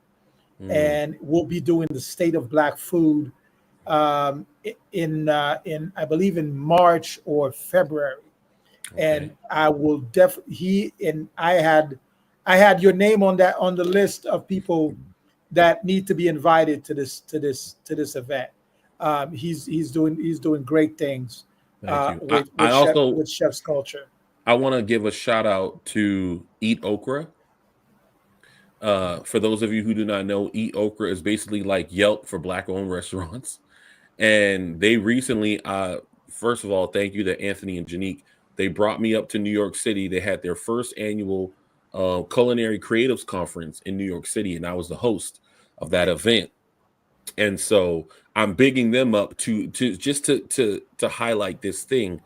mm, and we'll be doing the State of Black Food in I believe in March or February. And okay. I will definitely I had your name on the list of people that need to be invited to this event. He's doing great things Thank you. I with Chef's Culture. I want to give a shout out to Eat Okra. For those of you who do not know, Eat Okra is basically like Yelp for Black owned restaurants. And they recently, first of all, thank you to Anthony and Janique. They brought me up to New York City. They had their first annual culinary creatives conference in New York City, and I was the host of that event. And so I'm bigging them up to highlight this thing.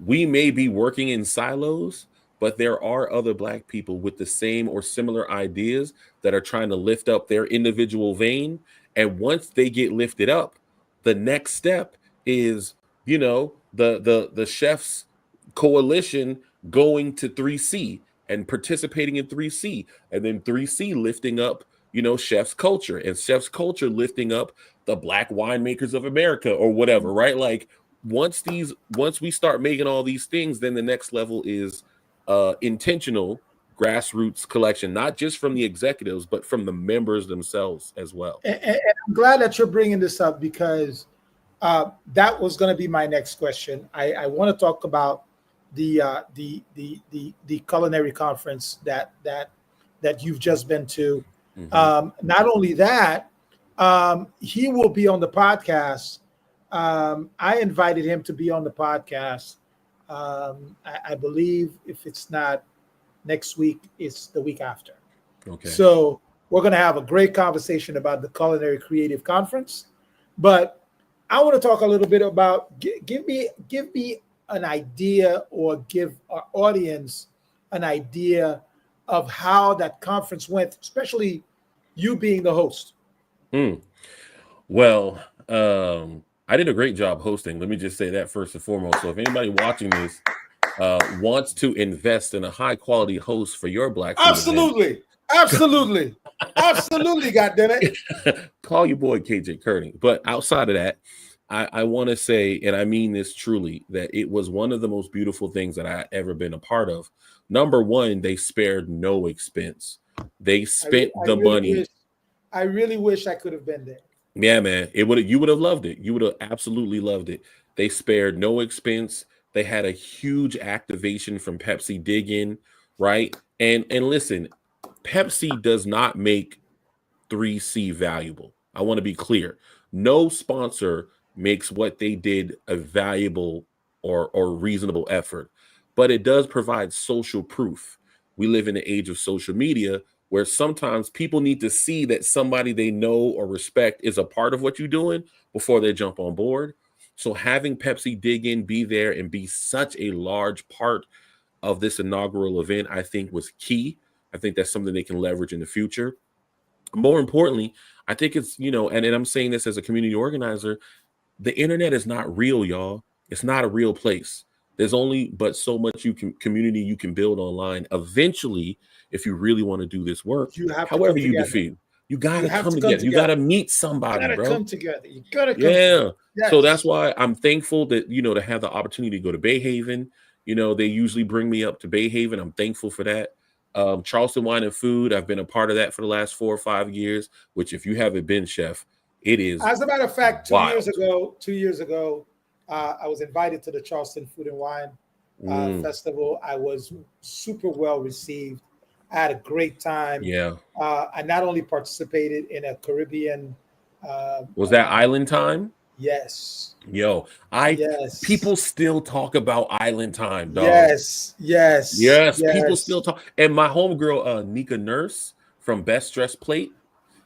we may be working in silos, but there are other Black people with the same or similar ideas that are trying to lift up their individual vein. And once they get lifted up, the next step is, the chefs coalition going to 3C and participating in 3C, and then 3C lifting up, chef's culture, and chef's culture lifting up the Black winemakers of America or whatever, right? Like, once we start making all these things, then the next level is intentional grassroots collection, not just from the executives, but from the members themselves as well. And I'm glad that you're bringing this up, because that was going to be my next question. I want to talk about the culinary conference that you've just been to. Mm-hmm. Not only that, he will be on the podcast. I invited him to be on the podcast. I believe if it's not next week, it's the week after. Okay. So we're going to have a great conversation about the Culinary Creative Conference. But I want to talk a little bit about, give me an idea, or give our audience an idea of how that conference went, especially you being the host. Well, I did a great job hosting. Let me just say that first and foremost. So if anybody watching this wants to invest in a high quality host for your Black food Absolutely. Absolutely. Absolutely, goddammit. Call your boy KJ Kearney. But outside of that, I want to say, and I mean this truly, that it was one of the most beautiful things that I ever been a part of. Number one, they spared no expense. They spent the money. I really wish I could have been there. Yeah, man. You would have loved it. You would have absolutely loved it. They spared no expense. They had a huge activation from Pepsi Dig In, right? And listen, Pepsi does not make 3C valuable. I want to be clear. No sponsor makes what they did a valuable or reasonable effort, but it does provide social proof. We live in the age of social media, where sometimes people need to see that somebody they know or respect is a part of what you're doing before they jump on board. So having Pepsi Dig In be there and be such a large part of this inaugural event, I think was key. I think that's something they can leverage in the future. More importantly, I think it's, and I'm saying this as a community organizer, the internet is not real, y'all. It's not a real place. There's only but so much community you can build online. Eventually, if you really want to do this work, however you defeat, you gotta come together. You gotta meet somebody, bro. Come together. You gotta come together. Yes. So that's why I'm thankful that to have the opportunity to go to Bay Haven. They usually bring me up to Bay Haven. I'm thankful for that. Charleston Wine and Food, I've been a part of that for the last 4 or 5 years, which if you haven't been, chef, it is. As a matter of fact, 2 wild. Two years ago, I was invited to the Charleston Food and Wine Festival. I was super well received. I had a great time. Yeah. I not only participated in a Caribbean. Was that Island Time? Yes. Yo, people still talk about Island Time, dog. Yes. People still talk. And my homegirl, Nika Nurse from Best Dressed Plate,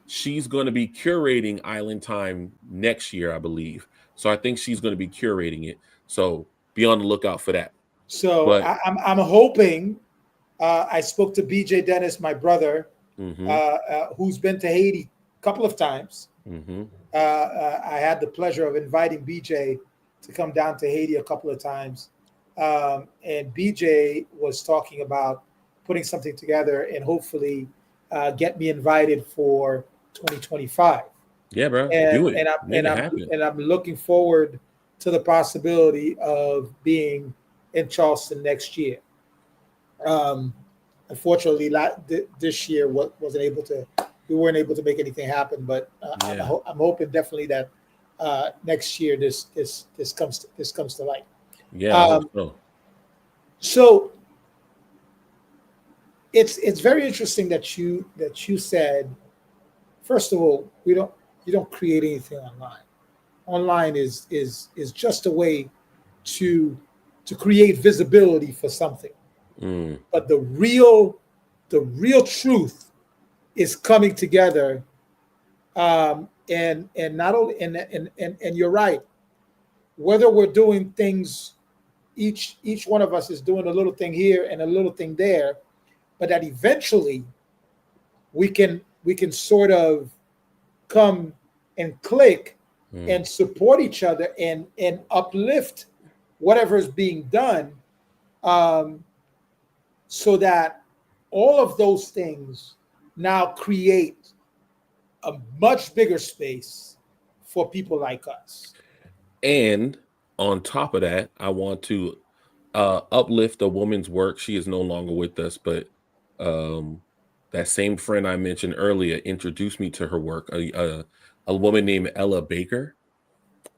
she's going to be curating Island Time next year, I believe. So I think she's going to be curating it. So be on the lookout for that. So I'm hoping. I spoke to BJ Dennis, my brother, who's been to Haiti a couple of times. I had the pleasure of inviting BJ to come down to Haiti a couple of times. And BJ was talking about putting something together and hopefully get me invited for 2025. Yeah, bro. Do it. And I'm looking forward to the possibility of being in Charleston next year. Unfortunately, this year we weren't able to make anything happen. But I'm hoping definitely that next year this comes to light. Yeah. I hope so. So it's very interesting that you said, first of all, you don't create anything online. Online is just a way to create visibility for something. But the real truth is coming together. And not only and you're right. Whether we're doing things each one of us is doing a little thing here and a little thing there, but that eventually we can sort of come and click and support each other and uplift whatever is being done, so that all of those things now create a much bigger space for people like us. And on top of that, I want to uplift a woman's work. She is no longer with us, but that same friend I mentioned earlier introduced me to her work. A woman named Ella Baker,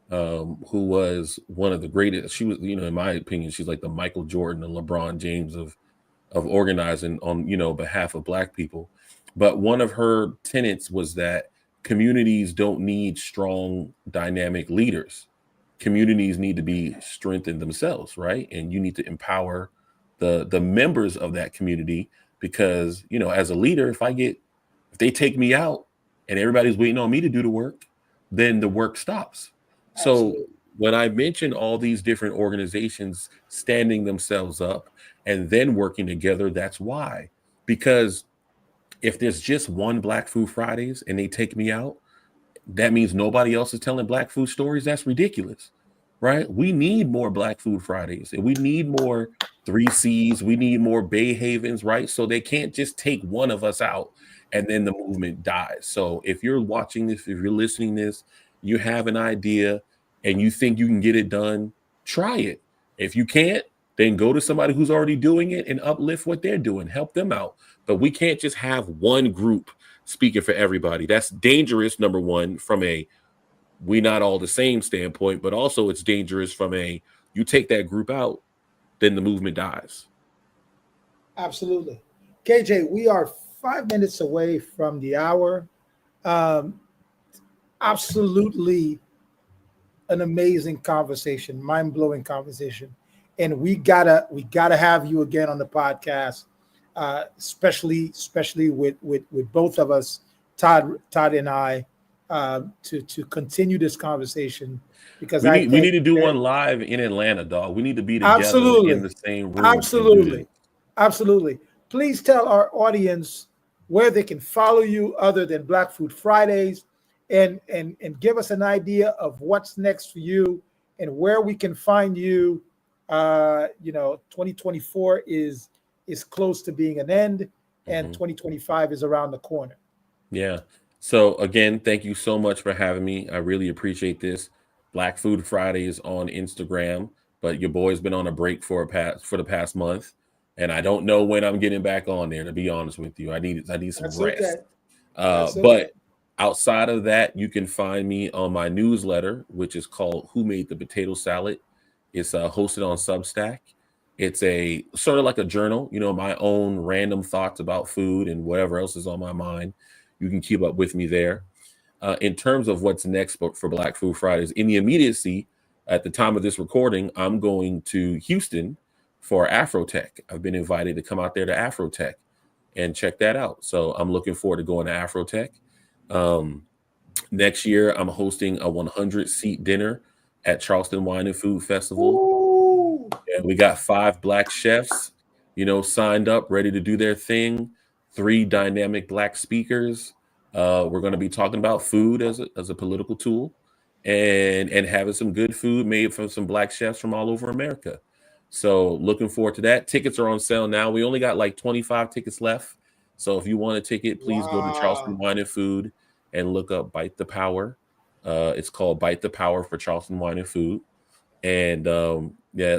who was one of the greatest. She was, in my opinion, she's like the Michael Jordan and LeBron James of organizing on, behalf of Black people. But one of her tenets was that communities don't need strong, dynamic leaders. Communities need to be strengthened themselves, right? And you need to empower the members of that community, because, as a leader, if they take me out and everybody's waiting on me to do the work, then the work stops. Absolutely. So when I mention all these different organizations standing themselves up and then working together, that's why. Because if there's just one Black Food Fridays and they take me out, that means nobody else is telling Black food stories. That's ridiculous, right? We need more Black Food Fridays, and we need more 3Cs. We need more Bay Havens, right? So they can't just take one of us out and then the movement dies. So if you're watching this, if you're listening to this, you have an idea and you think you can get it done, try it. If you can't, then go to somebody who's already doing it and uplift what they're doing, help them out. But we can't just have one group speaking for everybody. That's dangerous, number one, from a we not all the same standpoint, but also it's dangerous from a you take that group out, then the movement dies. Absolutely. KJ, we are 5 minutes away from the hour. Absolutely an amazing conversation, mind-blowing conversation. And we gotta have you again on the podcast, especially with both of us, Todd and I, to continue this conversation, because we need to do one live in Atlanta, dog. We need to be together absolutely in the same room. Absolutely. Please tell our audience where they can follow you other than Black Food Fridays, and give us an idea of what's next for you and where we can find you. 2024 is close to being an end, and 2025 is around the corner. Yeah. So again, thank you so much for having me. I really appreciate this. Black Food Fridays on Instagram, but your boy's been on a break for the past month, and I don't know when I'm getting back on there. To be honest with you, I need some That's rest. Okay. But outside of that, you can find me on my newsletter, which is called "Who Made the Potato Salad." It's hosted on Substack. It's a sort of like a journal, my own random thoughts about food and whatever else is on my mind. You can keep up with me there. In terms of what's next for Black Food Fridays, in the immediacy, at the time of this recording, I'm going to Houston for Afrotech. I've been invited to come out there to Afrotech and check that out. So I'm looking forward to going to Afrotech. Next year, I'm hosting a 100-seat dinner at Charleston Wine and Food Festival. Ooh. And we got 5 Black chefs, signed up, ready to do their thing. 3 dynamic Black speakers. We're going to be talking about food as a political tool, and having some good food made from some Black chefs from all over America. So looking forward to that. Tickets are on sale now. We only got like 25 tickets left. So if you want a ticket, please go to Charleston Wine and Food and look up Bite the Power. It's called Bite the Power for Charleston Wine and Food. And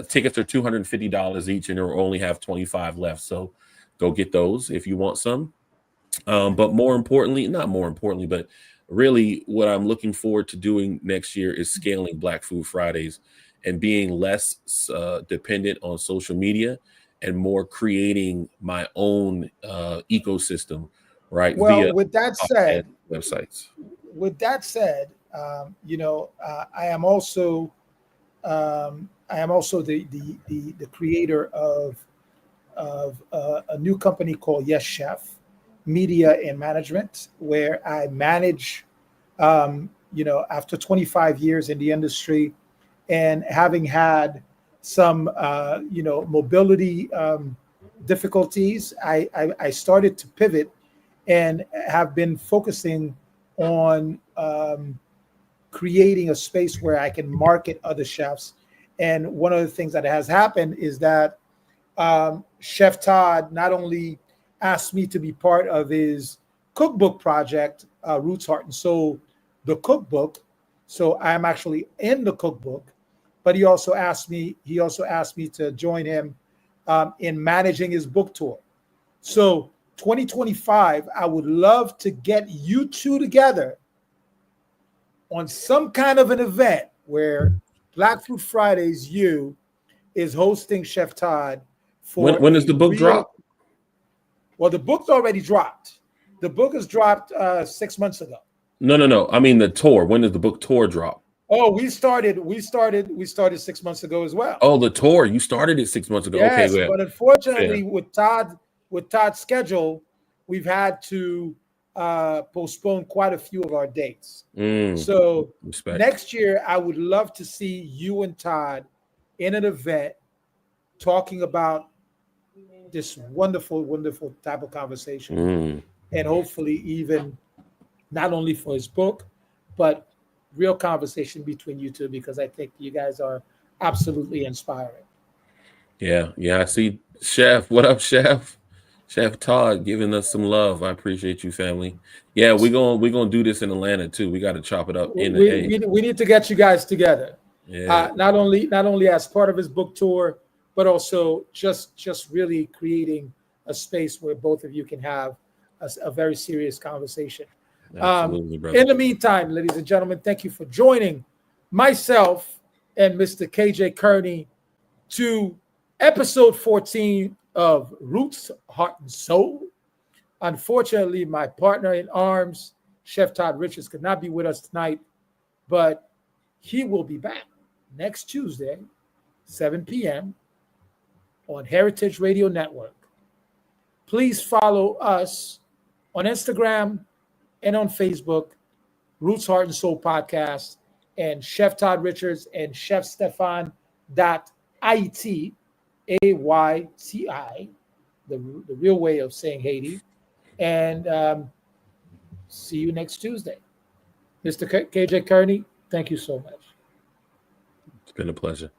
tickets are $250 each, and we only have 25 left. So go get those if you want some. But not more importantly, but really what I'm looking forward to doing next year is scaling Black Food Fridays and being less dependent on social media and more creating my own ecosystem, right? Well, via with that said, websites. I am also the creator of a new company called Yes Chef Media and Management, where I manage, after 25 years in the industry and having had some mobility difficulties, I started to pivot and have been focusing on creating a space where I can market other chefs. And one of the things that has happened is that Chef Todd not only asked me to be part of his cookbook project, Roots, Heart, and Soul, the cookbook. So I'm actually in the cookbook, but he also asked me to join him in managing his book tour. So 2025, I would love to get you two together on some kind of an event where Black Food Fridays is hosting Chef Todd for When does the book drop? Well, the book's already dropped. The book is dropped 6 months ago. No. I mean the tour. When does the book tour drop? Oh, we started 6 months ago as well. Oh, the tour. You started it 6 months ago. Yes, Okay, but unfortunately, with Todd's schedule, we've had to postpone quite a few of our dates. So respect. Next year, I would love to see you and Todd in an event talking about this wonderful, wonderful type of conversation, and hopefully even not only for his book, but real conversation between you two, because I think you guys are absolutely inspiring. Yeah. I see Chef. What up, Chef? Chef Todd giving us some love. I appreciate you, family. Yeah, we're gonna do this in Atlanta too. We got to chop it up in the we need to get you guys together. Yeah. Not only as part of his book tour, but also just really creating a space where both of you can have a very serious conversation. Absolutely, brother. In the meantime, ladies and gentlemen, thank you for joining myself and Mr. KJ Kearney to episode 14 of Roots, Heart, and Soul. Unfortunately, my partner in arms, Chef Todd Richards, could not be with us tonight, but he will be back next Tuesday, 7 p.m. on Heritage Radio Network. Please follow us on Instagram and on Facebook, Roots, Heart, and Soul Podcast, and Chef Todd Richards and Chef Stephan .it, AYTI, the real way of saying Haiti. And see you next Tuesday. Mr. KJ Kearney, thank you so much. It's been a pleasure.